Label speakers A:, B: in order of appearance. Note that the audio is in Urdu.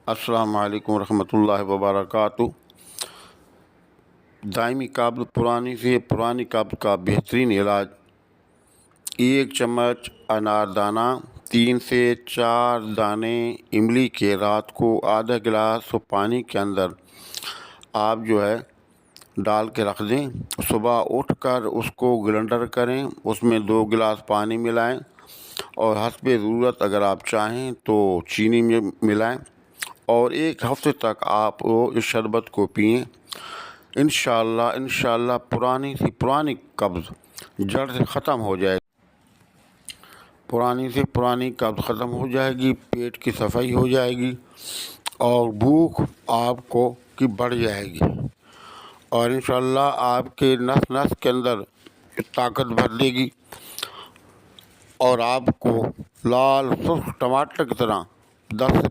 A: السلام علیکم ورحمۃ اللہ وبرکاتہ۔ دائمی قبض پرانی قبض کا بہترین علاج: 1 چمچ انار دانہ، 3 سے 4 دانے املی کے رات کو آدھا گلاس پانی کے اندر آپ ڈال کے رکھ دیں۔ صبح اٹھ کر اس کو گلنڈر کریں، اس میں 2 گلاس پانی ملائیں اور حسب ضرورت اگر آپ چاہیں تو چینی میں ملائیں، اور 1 ہفتے تک آپ اس شربت کو پئیں۔ انشاءاللہ پرانی قبض جڑ سے ختم ہو جائے پرانی قبض ختم ہو جائے گی، پیٹ کی صفائی ہو جائے گی اور بھوک آپ کو کی بڑھ جائے گی، اور انشاءاللہ آپ کے نس کے اندر طاقت بھر دے گی اور آپ کو لال سرخ ٹماٹر کی طرح 10 سے